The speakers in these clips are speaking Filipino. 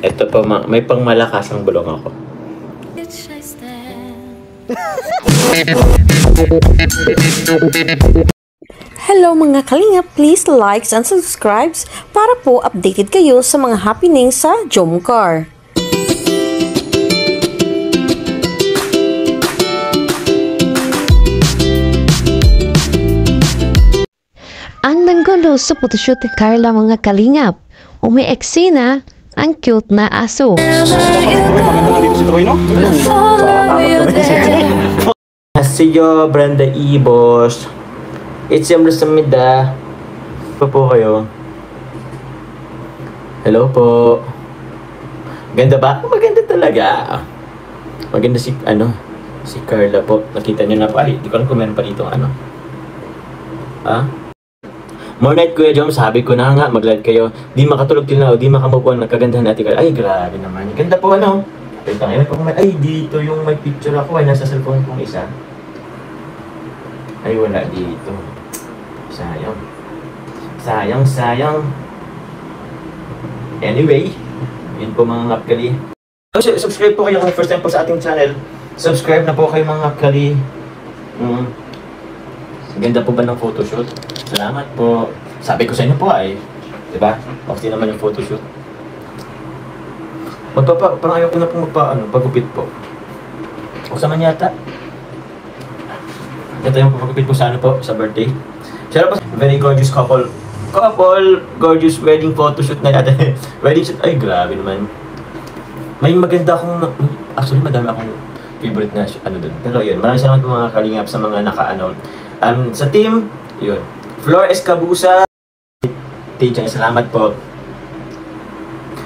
Ito po, may pangmalakasang bulong ako. Hello mga kalinga, please likes and subscribes para po updated kayo sa mga happenings sa Jomcar. Ang nanggulo sa photoshoot ni Carla mga kalingap, may eksena ang cute na aso. Asiyo, Brenda Ibos. It's yung Lusamida. Pa po kayo. Hello po. Ganda ba? Maganda talaga. Maganda si Carla po. Nakita niyo na po. Ay, di ko alam kung meron pa dito Ha? More night, Kuya Jom, sabi ko na nga, mag-live kayo. Di makatulog till now, di makamupuan, nagkagandahan natin kayo. Ay, grabe naman. Ganda po, Wait lang, ay, dito yung may picture ako. Ay, nasa cellphone kong isa. Ay, wala dito. Sayang. Sayang. Anyway, yun po mga ngapkali. Subscribe po kayo kung first time po sa ating channel. Subscribe na po kayo mga ngapkali. Ganda po ba ng photoshoot? Salamat po. Sabi ko sa inyo po ay, diba? Bakit naman yung photoshoot. Parang ayaw ko na po pagupit po. O sa man yata. Ito yung pagupit po sa sa birthday. Siya po, very gorgeous couple. Gorgeous wedding photoshoot na natin. Wedding shoot, ay grabe naman. May maganda akong, actually madami akong favorite na doon. Pero yun, maraming salamat po mga kalingap sa mga sa team, yun. Flor Escabusa, Tita, salamat po.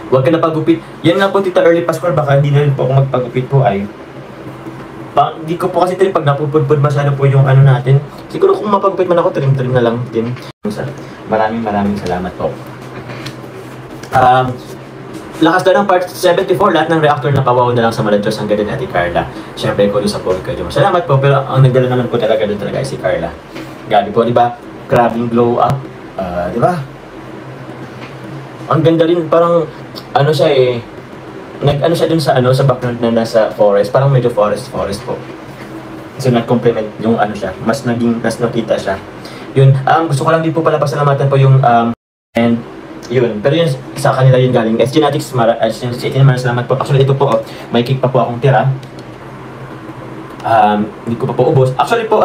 Huwag ka na pagupit. Yan nga po, Tita Early Pascual, baka hindi na rin po ako magpagupit po ay. Hindi ko po kasi pag napupudpud masyado po yung natin. Siguro kung mapagupit man ako, trim-trim na lang din. Maraming salamat po. Lakas daw ng part 74, lahat ng reactor na pawaw na lang sa Maladjos ang ganda ni Ate Carla. Siyempre ko sa po kayo. Salamat po, pero ang nagdala naman po talaga doon talaga ay si Carla. Gabi po, di ba? Grabbing glow up. Di ba? Ang ganda rin, parang siya siya dun sa background na nasa forest. Parang medyo forest po. So nag-complement yung siya. Mas nakita siya. Yun, gusto ko lang din po pala pasalamatan po yung and yun, pero yun sa kanila yun galing. SG Genetics, salamat po. Actually ito po, may cake pa po akong tira. Hindi ko pa po ubos. Actually po,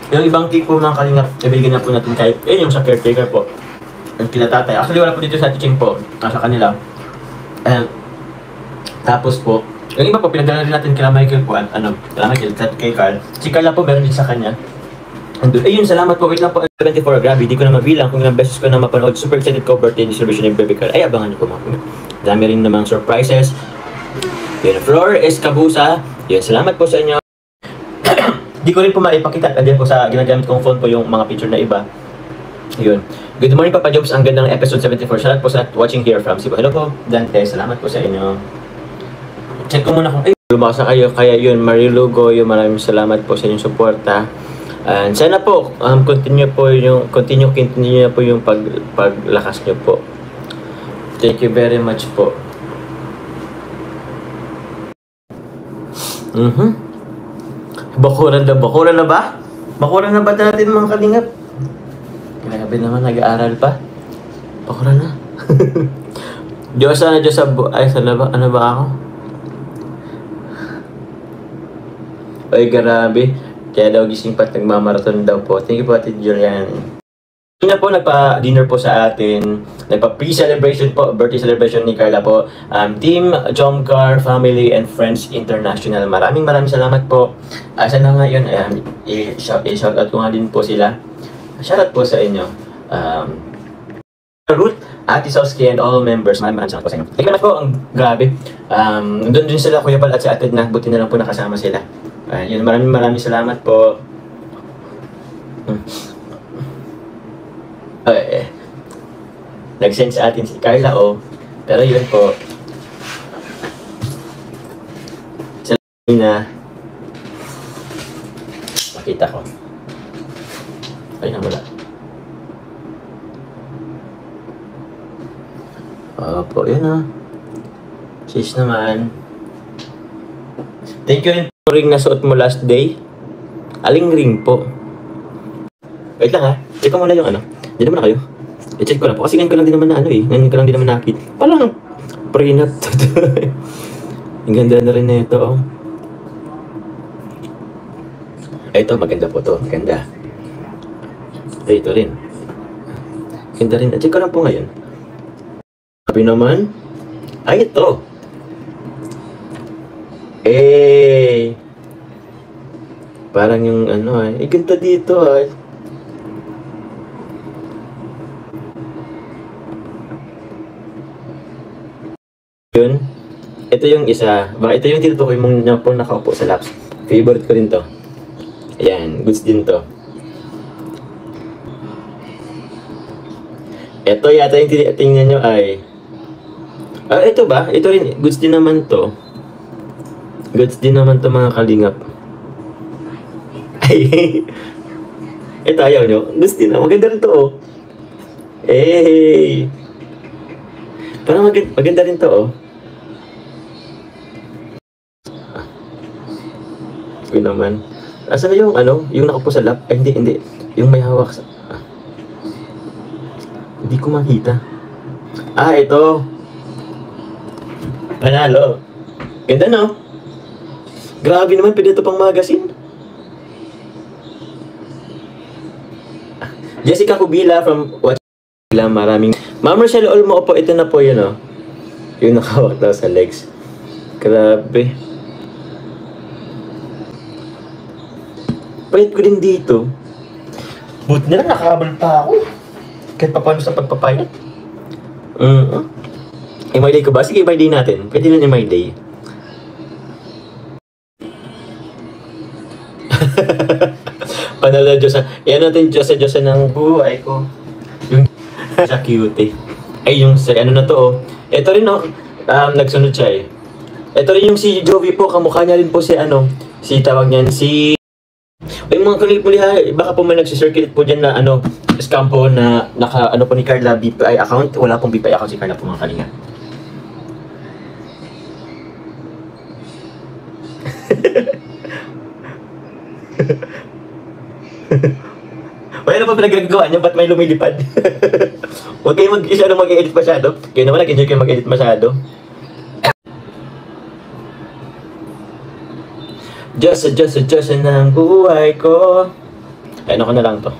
yung ibang cake po mga kalingap, ibigyan na po natin kahit, yung sa caretaker po. Yung kila tatay. Actually wala po dito sa teaching po, sa kanila. Tapos po, yung iba po, pinagdala rin natin kila Michael po, kila Michael, kay Carl. Si Carla po, meron din sa kanya. Ayun, salamat po. Wait lang po, 74, grabe, di ko na mabilang kung ilang beses ko na mapanood. Super excited ko, birthday distribution ng Baby Carl. Ay, abangan niyo po mga. Dami rin namang surprises. Yun, Flor Escabusa. Yun, salamat po sa inyo. Di ko rin po maipakita. Again po sa ginagamit kong phone po yung mga picture na iba. Yun. Good morning, Papa Jobs. Ang ganda ng episode 74. Salamat po sa watching here from Cebu. Hello po, Dante. Salamat po sa inyo. Check ko muna kung, lumakas na kayo. Kaya yun, Marilu Goyo, maraming salamat po sa inyong suporta. And sana po, continue na po yung paglakas nyo po. Thank you very much po. Bakuran na ba? Bakuran na ba natin mga kalingap? Grabe naman, nag-aaral pa. Bakuran na. Diyos sa ay, sana ba? Ano ba ako? Ay, grabe. Kaya daw gising pa at nagmamarathon daw po. Thank you po, Ate Julian. Kanya po, nagpa-dinner po sa atin. Nagpa-pre-celebration po, birthday celebration ni Carla po. Team Jomcar Family and Friends International. Maraming salamat po. Sana nga yun, i-shoutout ko nga din po sila. Shoutout po sa inyo. Ruth, Ate Soski, and all members. Maraming salamat po sa inyo. Thank you much po, ang grabe. Doon din sila, Kuya Bal at si Ate na. Buti na lang po nakasama sila. Yun, maraming salamat po. Nag-send sa atin si Carla, Pero yun po. Salamat na. Makita ko. Ay, nawala. Opo, yun ah. Sis naman. Thank you rin po ring nasuot mo last day. Aling ring po. Wait lang ha. Check ko muna yung ano. Diyan naman na kayo. I-check ko lang po. Kasi ngayon ko lang din naman na ano eh. Ngayon ko lang din naman nakit. Parang prenup to. Ang ganda na rin na ito oh. Ito maganda po to. Maganda. Ito rin. Ganda rin. Check ko lang po ngayon. Sabi naman. Ay ito. Parang yung ano ay. Ganda dito ay. Yun. Ito yung isa. Baka ito yung tinutukoy mong nakaupo sa laps. Favorite ko rin to. Ayan. Goods din to. Ito yata yung tingnan nyo ay... ito ba? Ito rin. Goods din naman to. Goods din naman to mga kalingap. Ay. Ito ayaw nyo. Goods din naman. Maganda rin to oh. Parang maganda rin to oh. Yun naman. Asa na yung ano? Yung nakaupo sa lap? Ay hindi. Yung may hawak sa... Hindi ko makita. Ito. Panalo. Ganda no? Grabe naman, pwede ito pang magazine. Jessica Kubila from maraming... Ma'am Rochelle Olmo po, ito na po yun oh. Yung nakawak daw sa legs. Grabe. Pahit ko din dito. Buti na lang nakakabal pa ako. Kahit pa paano sa pagpapayat. My day ko ba? Sige, my day natin. Pwede lang yung my day. Panalo Diyos. Yan natin Diyos ng buhay ko. Yung sa cute eh. Ay, yung sa ano na to oh. Ito rin oh. Nagsunod siya eh. Ito rin yung si Jovi po. Kamukha niya rin po si ano. Si tawag niyan. Si... Ay mga kalipuli ha. Baka po may nagsisirculate po dyan na ano. Scam po na naka ano po ni Carla BPI account. Wala pong BPI account si Carla po mga kalinga. Wala na pa pinagagawa niyo, ba't may lumilipad? Huwag kayo mag-edit masyado. Kayo naman nag-enjoy kayo mag-edit masyado. Diyos ng buhay ko. Ay, ano ko na lang to.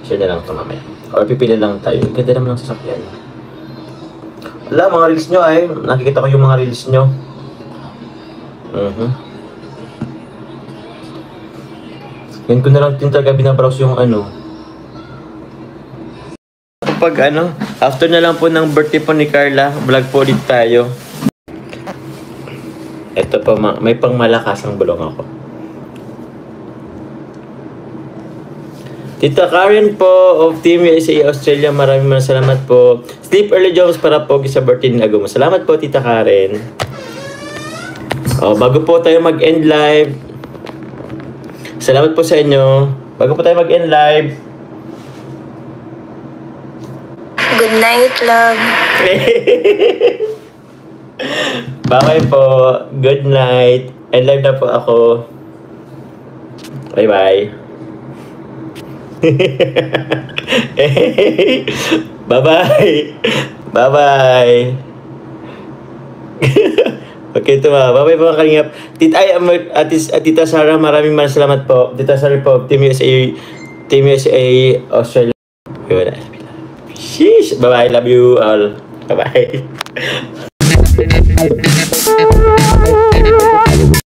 Share na lang to mamaya. Or pipili lang tayo. Ganda naman ng sasakyan. Wala, mga reels nyo ay. Nakikita ko yung mga reels nyo. Yan ko na lang din talaga binabrowse yung ano. Kapag ano, after na lang po ng birthday po ni Carla, vlog po ulit tayo. Ito po, may pang malakasang bulong ako. Tita Karen po of Team USA Australia, maraming salamat po. Sleep Early Jones para po sa birthday ni Agumo. Salamat po, Tita Karen. Bago po tayo mag-end live, salamat po sa inyo. Bago po tayo mag-end live, good night, love. bye po. Good night. End live na po ako. Bye-bye. Bye-bye. Bye-bye. Okay, ito bye-bye mga kalingap. Tita Sarah, maraming salamat po. Tita Sarah po, Team USA Australia. Sheesh. Bye-bye. Love you all. Bye-bye.